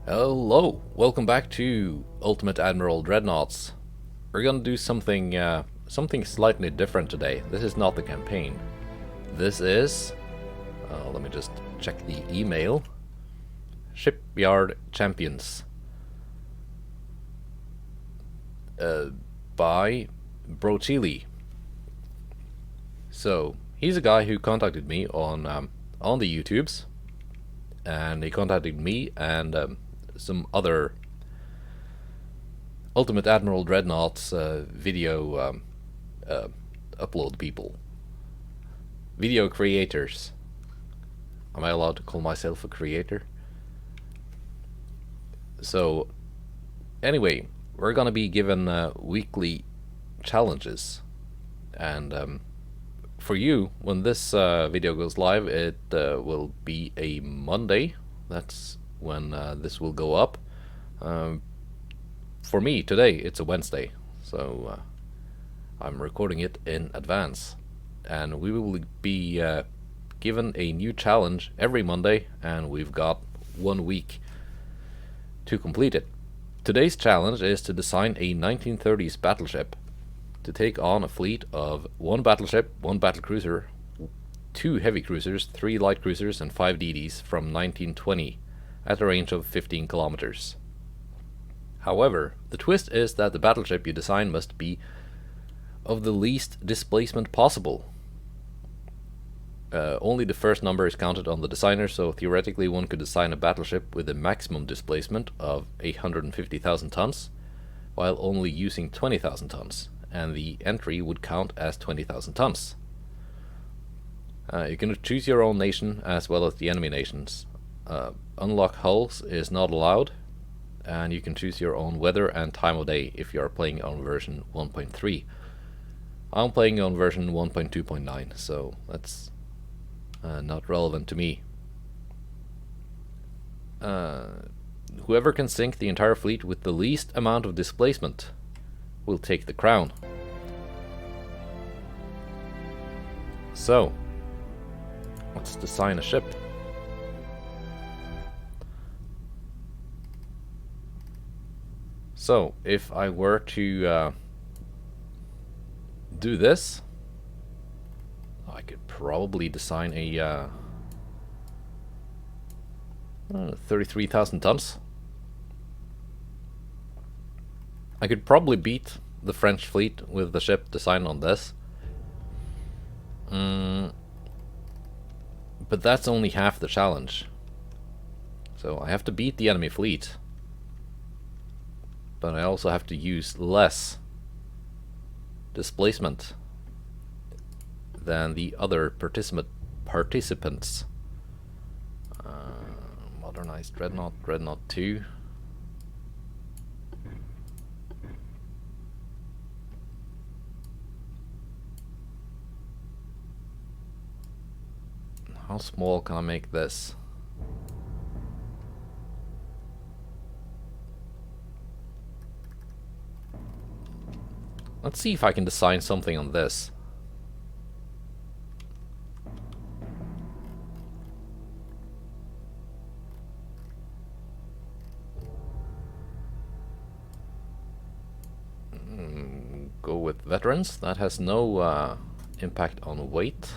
Hello, welcome back to Ultimate Admiral Dreadnoughts. We're gonna do something slightly different today. This is not the campaign. This is, let me just check the email. Shipyard Champions. By Brocillllli. So he's a guy who contacted me on the YouTubes, and he contacted me and some other Ultimate Admiral Dreadnoughts video upload people, video creators. Am I allowed to call myself a creator? So anyway, we're gonna be given weekly challenges, and for you, when this video goes live, it will be a Monday. That's when this will go up. For me, today, it's a Wednesday, so I'm recording it in advance. And we will be given a new challenge every Monday, and we've got 1 week to complete it. Today's challenge is to design a 1930s battleship to take on a fleet of 1 battleship, 1 battlecruiser, 2 heavy cruisers, 3 light cruisers, and 5 DDs from 1920 at a range of 15 kilometers. However, the twist is that the battleship you design must be of the least displacement possible. Only the first number is counted on the designer, so theoretically one could design a battleship with a maximum displacement of 850,000 tons, while only using 20,000 tons, and the entry would count as 20,000 tons. You can choose your own nation as well as the enemy nations. Unlock hulls is not allowed, and you can choose your own weather and time of day if you are playing on version 1.3. I'm playing on version 1.2.9, so that's not relevant to me. Whoever can sink the entire fleet with the least amount of displacement will take the crown. So, let's design a ship. So, if I were to do this, I could probably design a 33,000 tons. I could probably beat the French fleet with the ship designed on this. But that's only half the challenge. So I have to beat the enemy fleet, but I also have to use less displacement than the other participants. Modernized Dreadnought, Dreadnought 2. How small can I make this? Let's see if I can design something on this. Go with veterans. That has no impact on weight.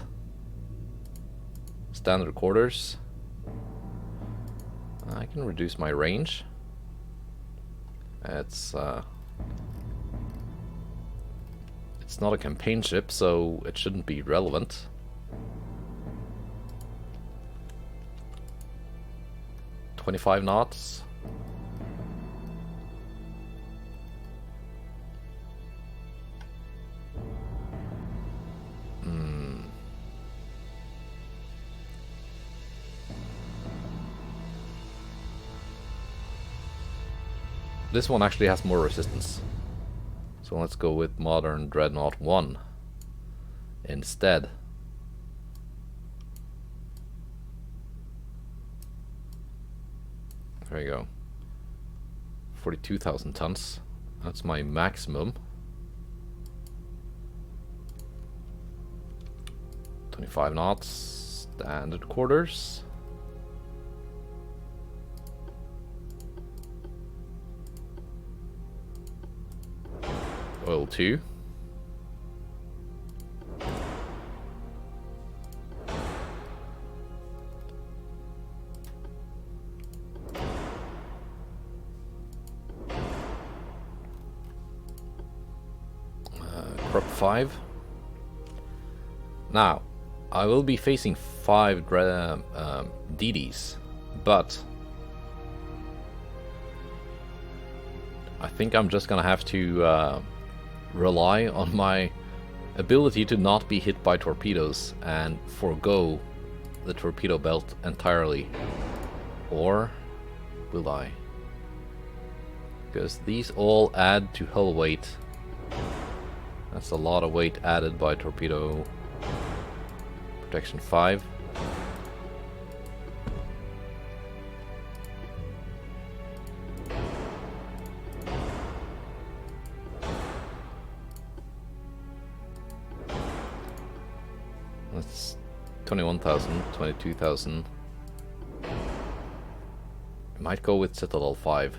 Standard quarters. I can reduce my range. It's not a campaign ship, so it shouldn't be relevant. "25 knots. This one actually has more resistance. So let's go with Modern Dreadnought 1 instead. There you go. 42,000 tons. That's my maximum. 25 knots, standard quarters. Eagle 2. Prop 5. Now, I will be facing 5 DDs, but I think I'm just gonna have to rely on my ability to not be hit by torpedoes and forego the torpedo belt entirely. Or will I? Because these all add to hull weight. That's a lot of weight added by torpedo protection 5. That's 21,000, 22,000. I might go with Citadel 5.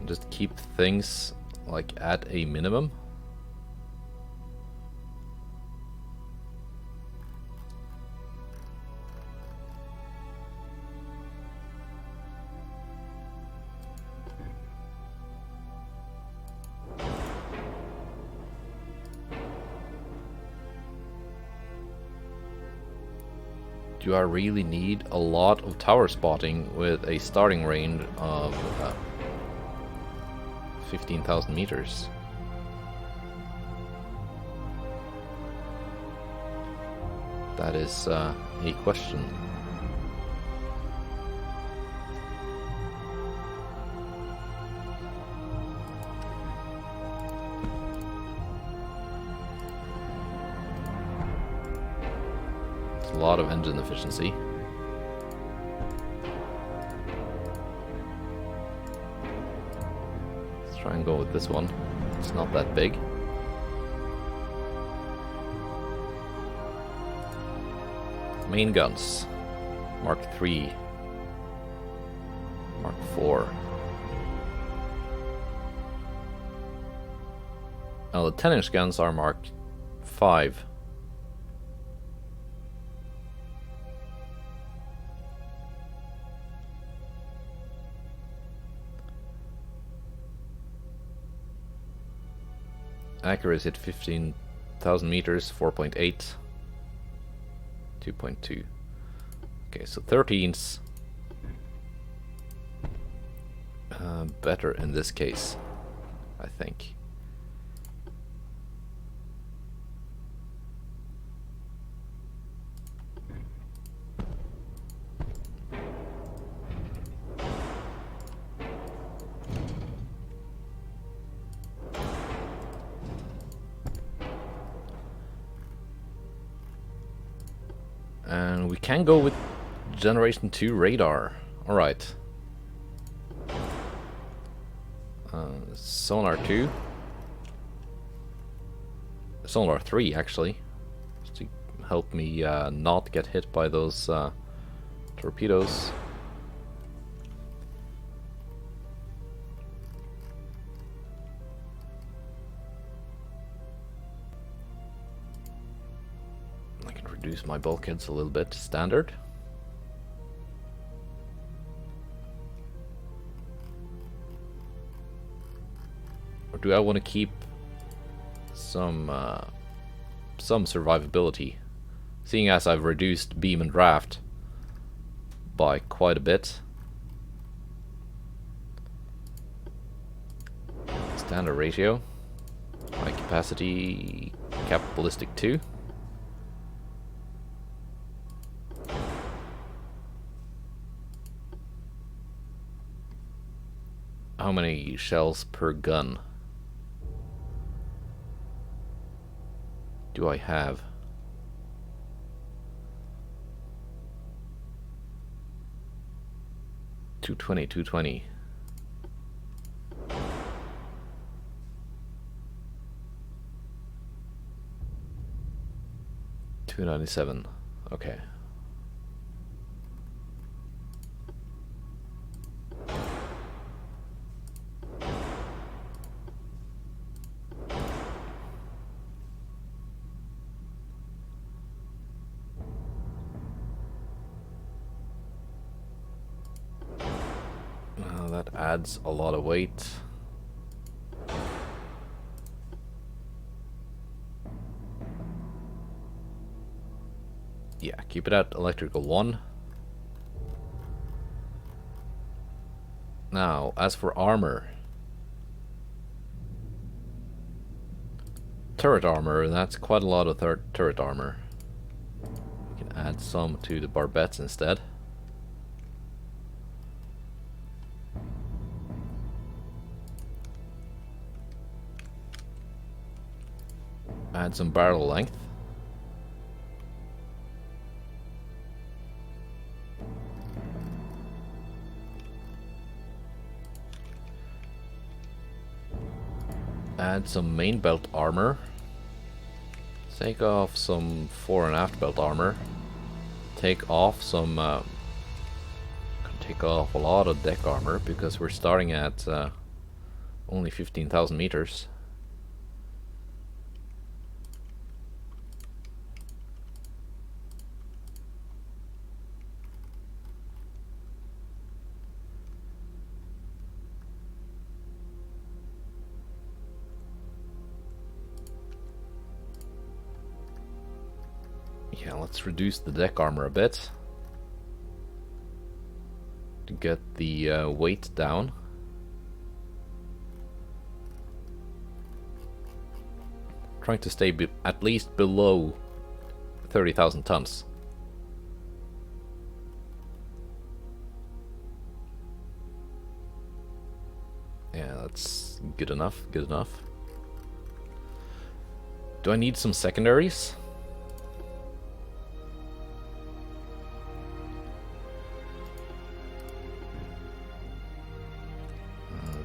And just keep things like at a minimum. Do I really need a lot of tower spotting with a starting range of 15,000 meters? That is a question. A lot of engine efficiency. Let's try and go with this one. It's not that big. Main guns. Mark 3. Mark 4. Now the 10-inch guns are Mark 5. Accuracy at 15,000 meters, 4.8, 2.2. Okay, so 13's better in this case, I think. And we can go with Generation 2 radar. Alright. Sonar 2. Sonar 3, actually. Just to help me not get hit by those torpedoes. Reduce my bulkheads a little bit to standard. Or do I want to keep some survivability, seeing as I've reduced beam and draft by quite a bit? Standard ratio, high capacity, cap ballistic 2. How many shells per gun do I have? $220, $220. $297. Okay. that adds a lot of weight. Yeah, keep it at electrical 1. Now, as for armor. Turret armor, that's quite a lot of turret armor. We can add some to the barbettes instead. Add some barrel length. Add some main belt armor. Take off some fore and aft belt armor. Take off some take off a lot of deck armor because we're starting at only 15,000 meters. Yeah, let's reduce the deck armor a bit to get the weight down. Trying to stay at least below 30,000 tons. Yeah, that's good enough, good enough. Do I need some secondaries?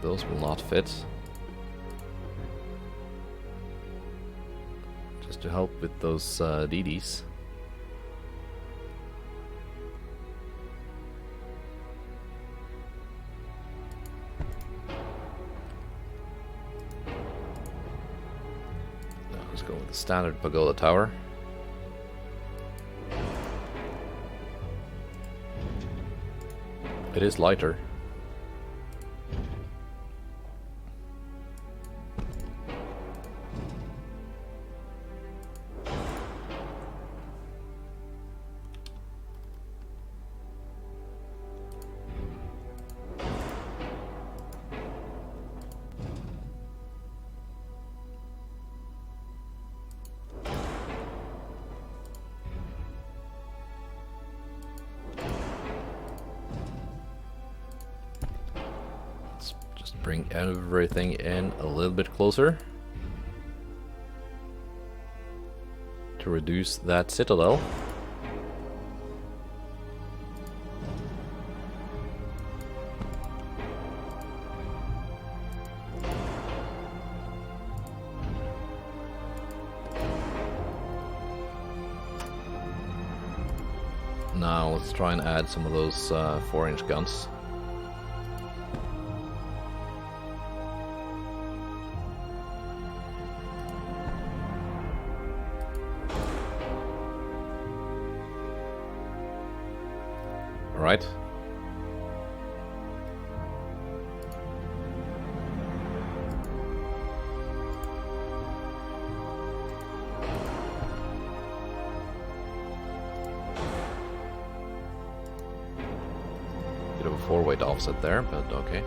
Those will not fit. Just to help with those DDs. Let's go with the standard pagoda tower. It is lighter. Bring everything in a little bit closer to reduce that citadel. Now let's try and add some of those 4-inch guns. Right. Bit of a 4-weight offset there, but okay.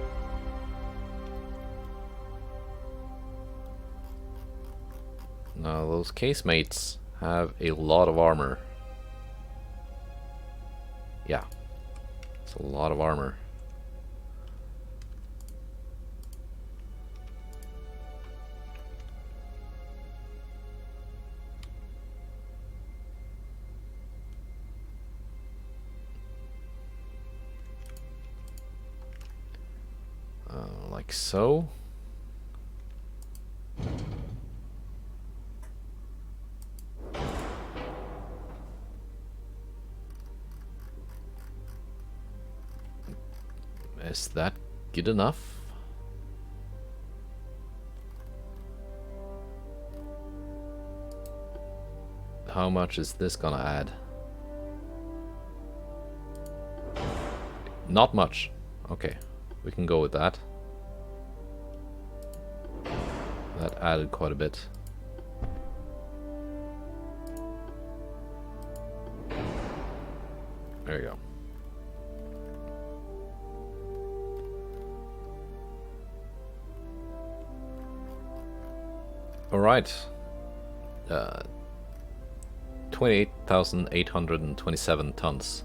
Now those casemates have a lot of armor. Yeah. It's a lot of armor. Like so. Is that good enough? How much is this gonna add? Not much. Okay. We can go with that. That added quite a bit. There you go. All right. 28,827 tons.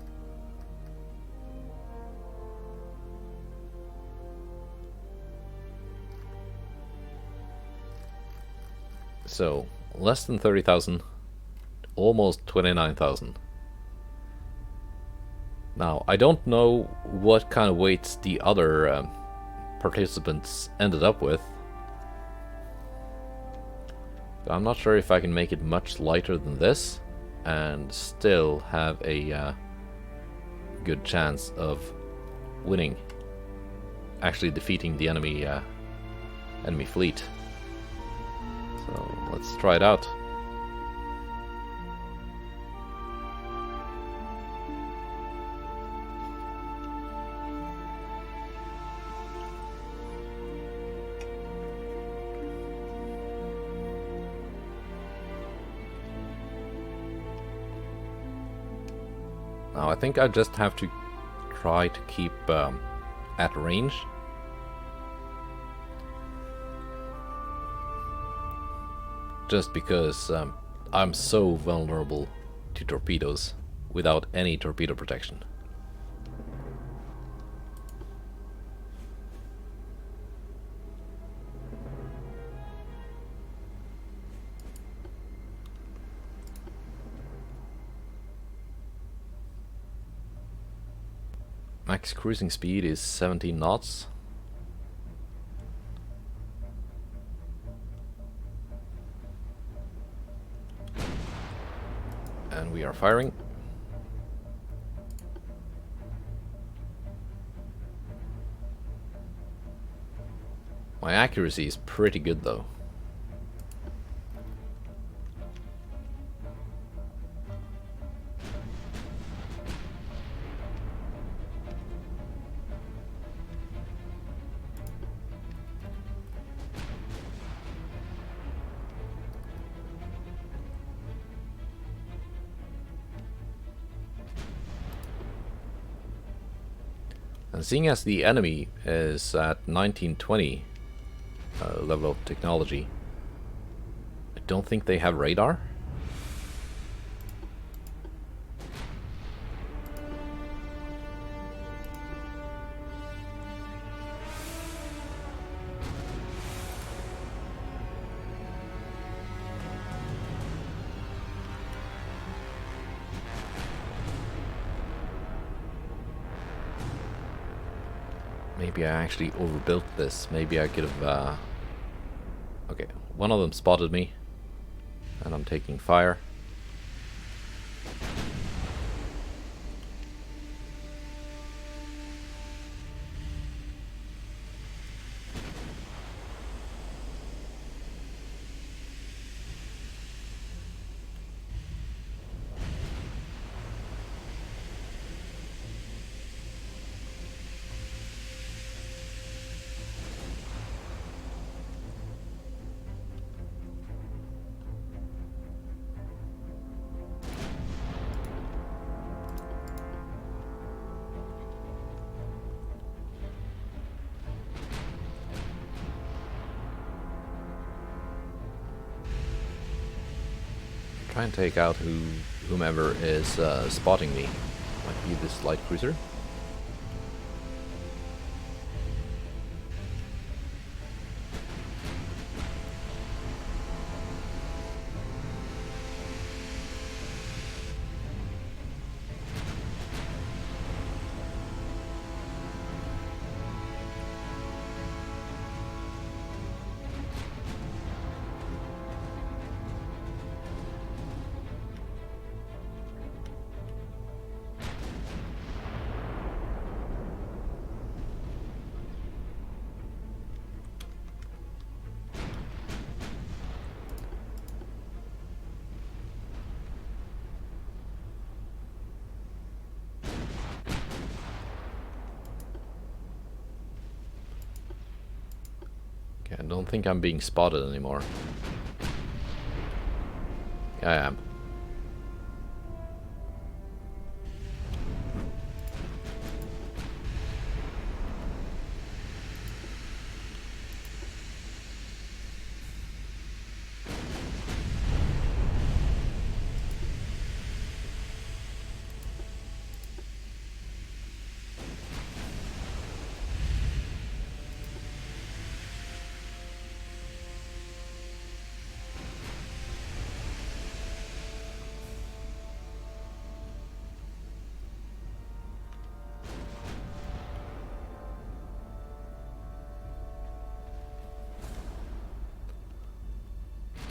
So, less than 30,000, almost 29,000. Now, I don't know what kind of weights the other participants ended up with. I'm not sure if I can make it much lighter than this and still have a good chance of winning, actually defeating the enemy fleet. So let's try it out. Now I think I just have to try to keep at range. Just because I'm so vulnerable to torpedoes without any torpedo protection. Max cruising speed is 17 knots. And we are firing. My accuracy is pretty good though. And seeing as the enemy is at 1920 level of technology, I don't think they have radar. Maybe I actually overbuilt this. Maybe I could have... Okay, one of them spotted me, and I'm taking fire. Try and take out whomever is spotting me. Might be this light cruiser. I don't think I'm being spotted anymore. Yeah, I am.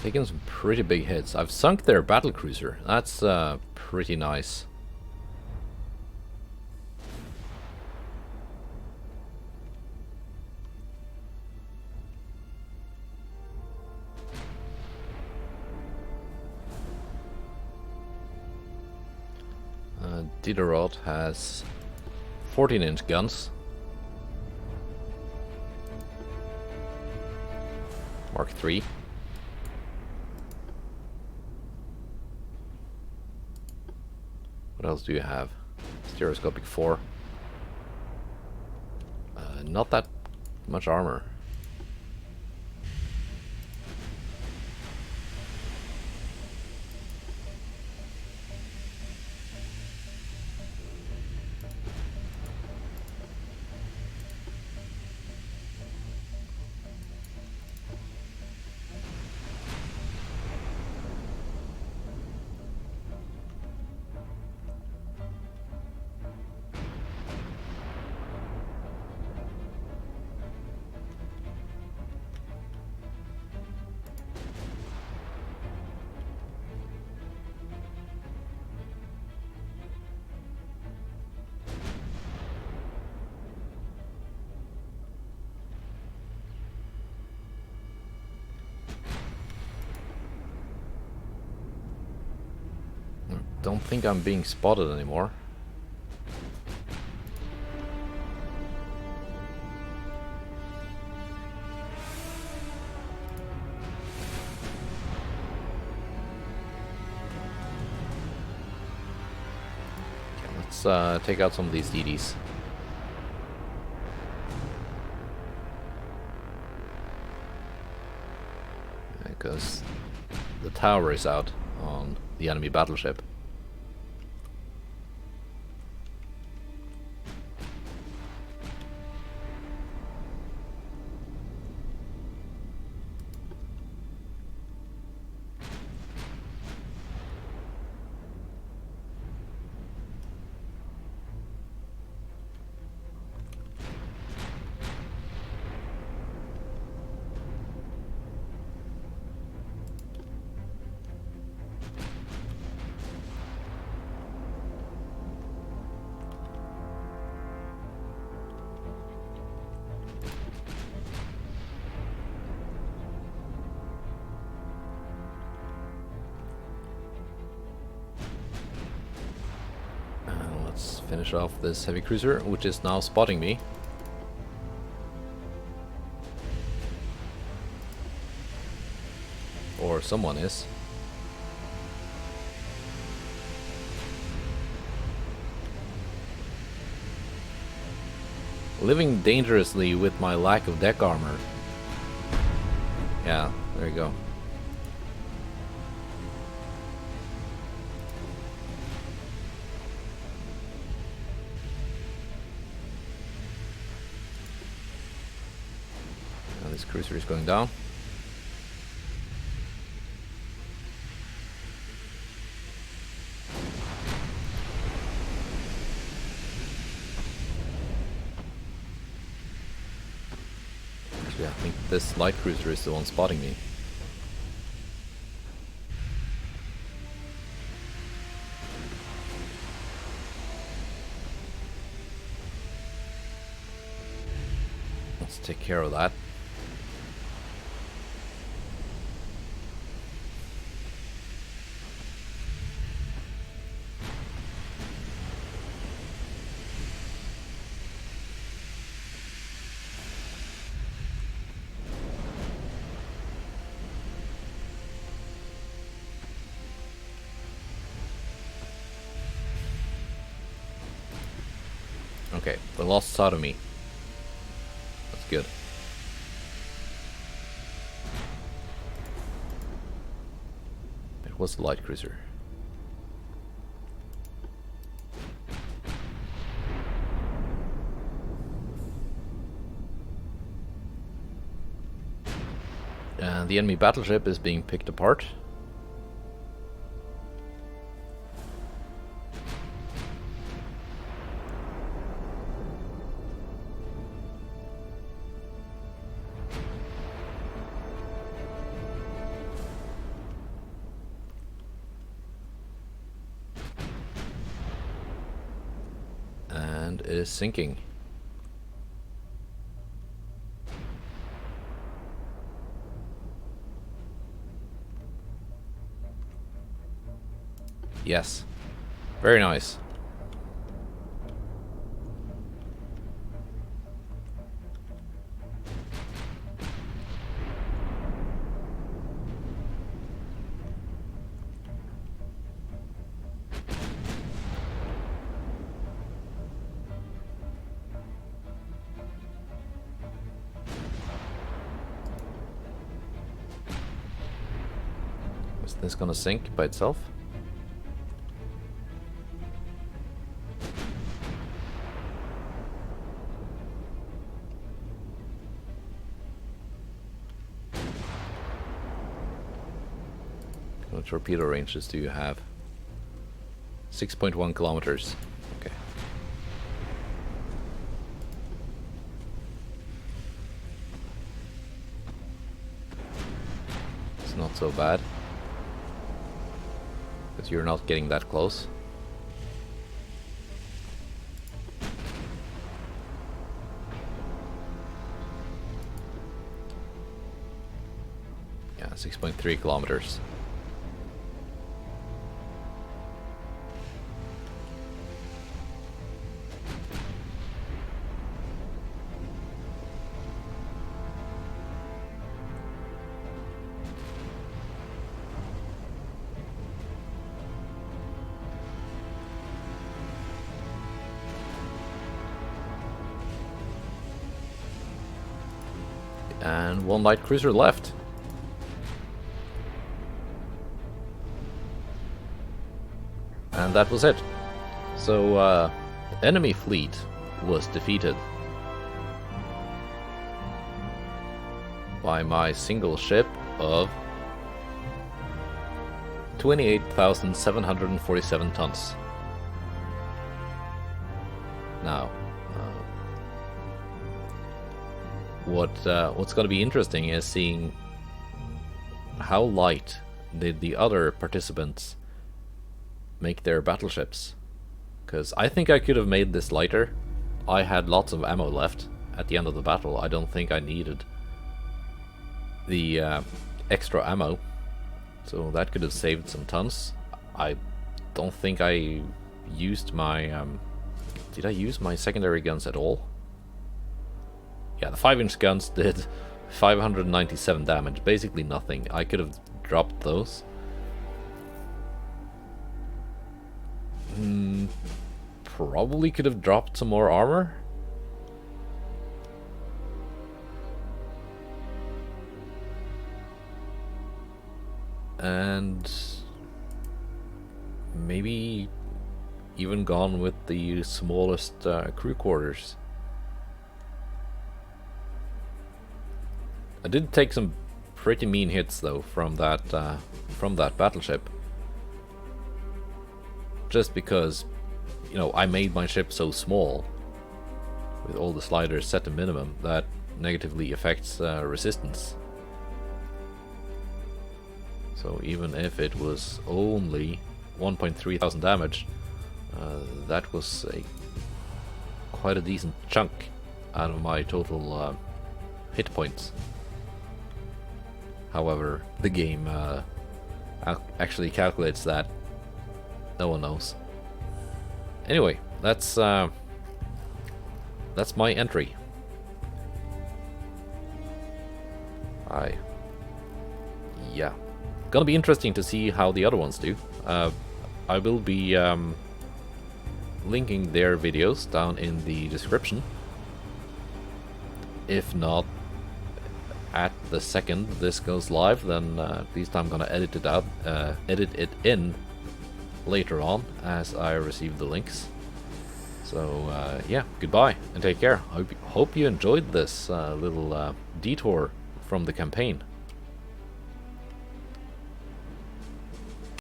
Taking some pretty big hits. I've sunk their battlecruiser. That's pretty nice. Diderot has 14-inch guns. Mark III. What else do you have? Stereoscopic 4. Not that much armor. Don't think I'm being spotted anymore. Okay, let's take out some of these DDs. Because the tower is out on the enemy battleship. Finish off this heavy cruiser, which is now spotting me. Or someone is. Living dangerously with my lack of deck armor. Yeah, there you go. This cruiser is going down. Actually, I think this light cruiser is the one spotting me. Let's take care of that. Okay, they lost sight of me. That's good. It was a light cruiser. And the enemy battleship is being picked apart. And it is sinking. Yes. Very nice. Is this gonna sink by itself? What torpedo ranges do you have? 6.1 kilometers. Okay. It's not so bad. Because you're not getting that close. Yeah, 6.3 kilometers. And one light cruiser left. And that was it. So, enemy fleet was defeated by my single ship of 28,747 tons. Now, what's going to be interesting is seeing how light did the other participants make their battleships, because I think I could have made this lighter. I had lots of ammo left at the end of the battle. I don't think I needed the extra ammo, so that could have saved some tons. I don't think I used my did I use my secondary guns at all? Yeah, the 5-inch guns did 597 damage, basically nothing. I could have dropped those. Probably could have dropped some more armor. And maybe even gone with the smallest crew quarters. I did take some pretty mean hits though from that battleship. Just because, you know, I made my ship so small with all the sliders set to minimum that negatively affects resistance. So even if it was only 1.3 thousand damage, that was quite a decent chunk out of my total hit points. However, the game actually calculates that. No one knows. Anyway, that's my entry. Yeah, gonna be interesting to see how the other ones do. I will be linking their videos down in the description. If not, at the second this goes live, then at least I'm gonna edit it in later on as I receive the links. So yeah, goodbye and take care. Hope you enjoyed this little detour from the campaign.